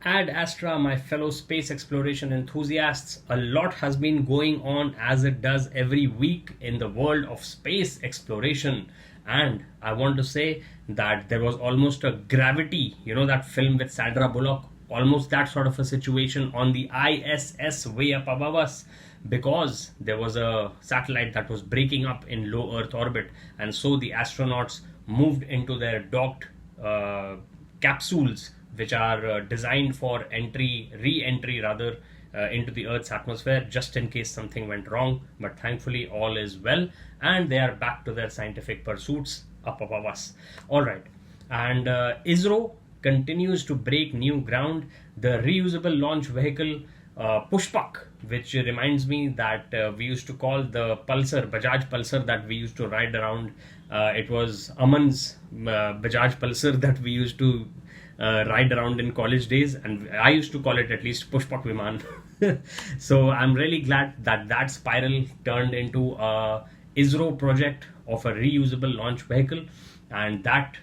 Ad Astra, my fellow space exploration enthusiasts, a lot has been going on as it does every week in the world of space exploration. And I want to say that there was almost a Gravity, that film with Sandra Bullock, almost that sort of a situation on the ISS way up above us, because there was a satellite that was breaking up in low Earth orbit. And so the astronauts moved into their docked capsules, which are designed for re-entry rather, into the Earth's atmosphere, just in case something went wrong. But thankfully, all is well, and they are back to their scientific pursuits up above us. All right, and ISRO continues to break new ground. The reusable launch vehicle Pushpak, which reminds me that we used to call the Pulsar, Bajaj Pulsar that we used to ride around. It was Aman's Bajaj Pulsar that we used to ride around in college days, and I used to call it at least Pushpak Viman. So I'm really glad that that spiral turned into a ISRO project of a reusable launch vehicle, and that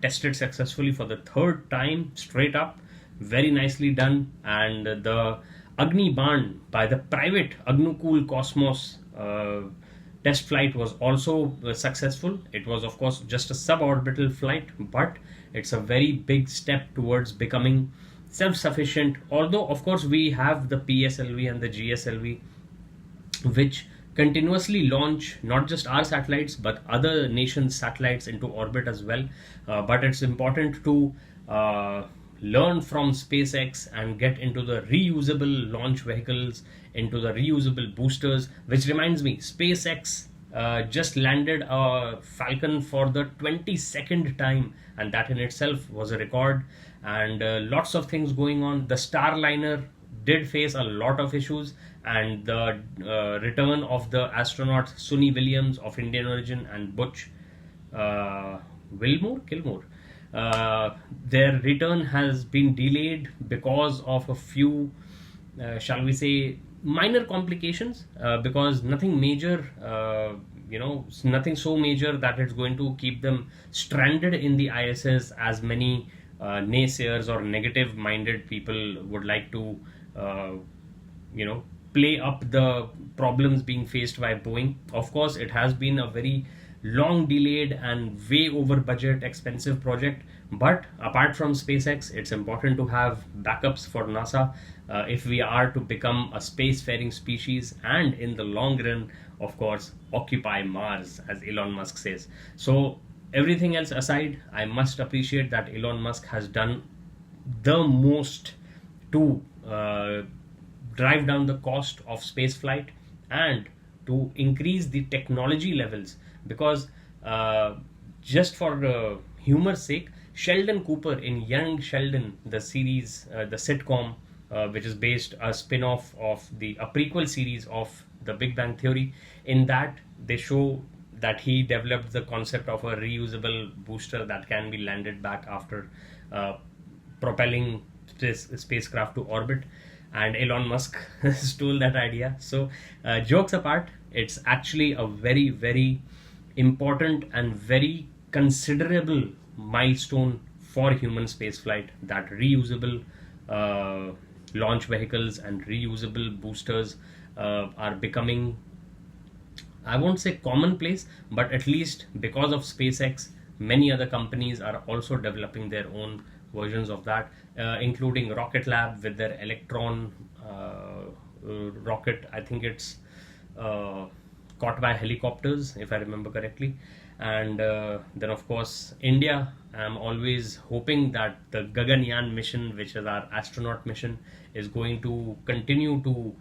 tested successfully for the third time straight up. Very nicely done. And the Agni Ban by the private Agnukul Cosmos test flight was also successful. It was, of course, just a suborbital flight, but it's a very big step towards becoming self sufficient. Although, of course, we have the PSLV and the GSLV, which continuously launch not just our satellites but other nations' satellites into orbit as well. But it's important to learn from SpaceX and get into the reusable launch vehicles, into the reusable boosters. Which reminds me, SpaceX just landed a Falcon for the 22nd time, and that in itself was a record. And lots of things going on. The Starliner did face a lot of issues, and the return of the astronauts Suni Williams of Indian origin and Butch Kilmore, their return has been delayed because of a few, shall we say, minor complications, because nothing major, nothing so major that it's going to keep them stranded in the ISS as many naysayers or negative minded people would like to, play up the problems being faced by Boeing. Of course, it has been a very long delayed and way over budget expensive project, but apart from SpaceX, it's important to have backups for NASA if we are to become a spacefaring species, and in the long run, of course, occupy Mars, as Elon Musk says. So everything else aside, I must appreciate that Elon Musk has done the most to drive down the cost of space flight and to increase the technology levels. Because just for humor's sake, Sheldon Cooper in Young Sheldon, the series, the sitcom, which is based a spin-off of a prequel series of The Big Bang Theory, in that they show that he developed the concept of a reusable booster that can be landed back after propelling spacecraft to orbit, and Elon Musk stole that idea. So, jokes apart, it's actually a very, very important and very considerable milestone for human spaceflight, that reusable launch vehicles and reusable boosters are becoming, I won't say commonplace, but at least because of SpaceX, many other companies are also developing their own versions of that, including Rocket Lab with their Electron rocket. I think it's caught by helicopters, if I remember correctly. And then, of course, India. I'm always hoping that the Gaganyaan mission, which is our astronaut mission, is going to continue to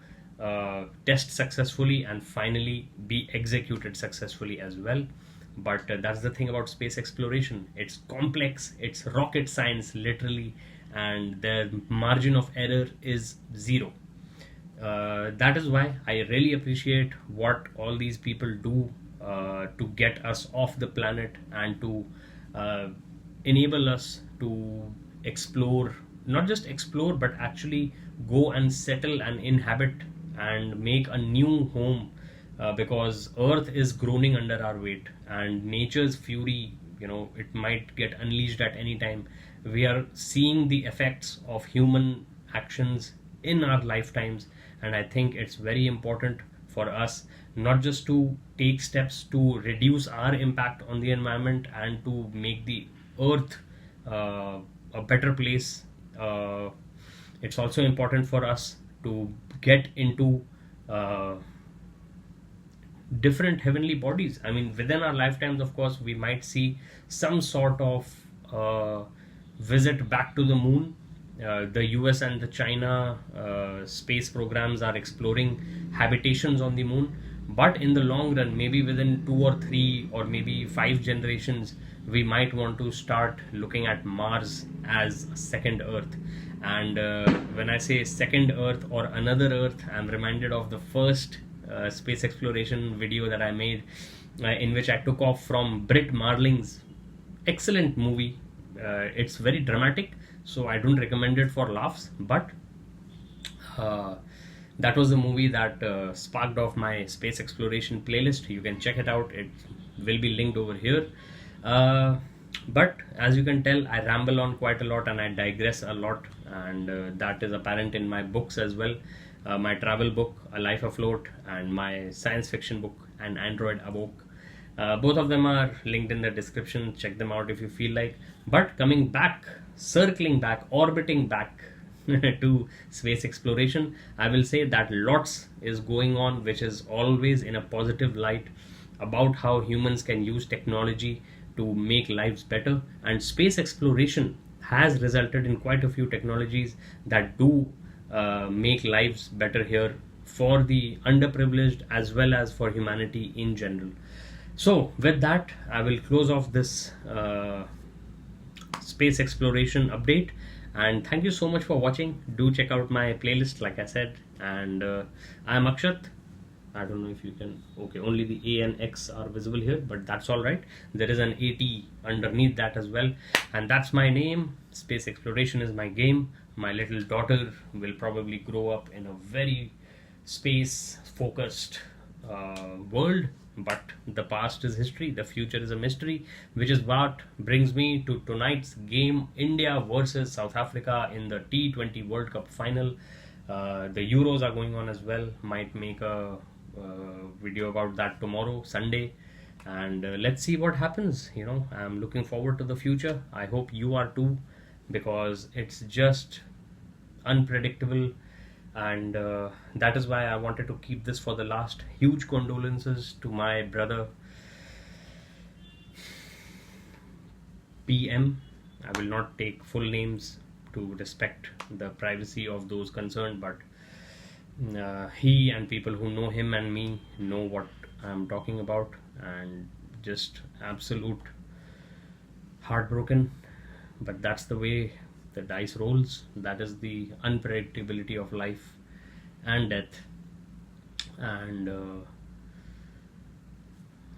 test successfully and finally be executed successfully as well. But that's the thing about space exploration. It's complex, it's rocket science, literally, and the margin of error is zero. That is why I really appreciate what all these people do to get us off the planet and to enable us to explore, not just explore, but actually go and settle and inhabit and make a new home, because Earth is groaning under our weight, and nature's fury, it might get unleashed at any time. we are seeing the effects of human actions in our lifetimes, and I think it's very important for us not just to take steps to reduce our impact on the environment and to make the earth a better place. It's also important for us to get into uh, different heavenly bodies. I mean, within our lifetimes, of course, we might see some sort of visit back to the moon. The US and the China space programs are exploring habitations on the moon. But in the long run, maybe within 2 or 3 or maybe 5 generations, we might want to start looking at Mars as a second Earth. And when I say second Earth or another Earth, I'm reminded of the first space exploration video that I made, in which I took off from Brit Marling's excellent movie. It's very dramatic, so I don't recommend it for laughs, but uh, that was the movie that sparked off my space exploration playlist. You can check it out, it will be linked over here. But as you can tell, I ramble on quite a lot and I digress a lot, and that is apparent in my books as well. My travel book, A Life Afloat, and my science fiction book, An Android Awoke. Both of them are linked in the description. Check them out if you feel like. But coming back, circling back, orbiting back to space exploration, I will say that lots is going on, which is always in a positive light about how humans can use technology to make lives better. And space exploration has resulted in quite a few technologies that do make lives better here for the underprivileged as well as for humanity in general. So, with that, I will close off this space exploration update. And thank you so much for watching. Do check out my playlist, like I said. And I'm Akshat. I don't know if you can. Okay, only the A and X are visible here, but that's all right. There is an AT underneath that as well. And that's my name. Space exploration is my game. My little daughter will probably grow up in a very space focused world, but the past is history, the future is a mystery, which is what brings me to tonight's game, India versus South Africa in the T20 World Cup final. The Euros are going on as well. Might make a video about that tomorrow, Sunday, and let's see what happens. I'm looking forward to the future. I hope you are too, because it's just unpredictable, and that is why I wanted to keep this for the last. Huge condolences to my brother PM. I will not take full names to respect the privacy of those concerned, but he and people who know him and me know what I'm talking about, and just absolute heartbroken. But that's the way the dice rolls. That is the unpredictability of life and death. And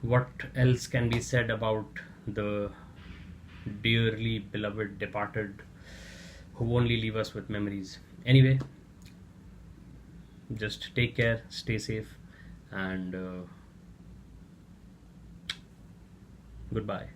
what else can be said about the dearly beloved departed who only leave us with memories? Anyway, just take care, stay safe, and goodbye.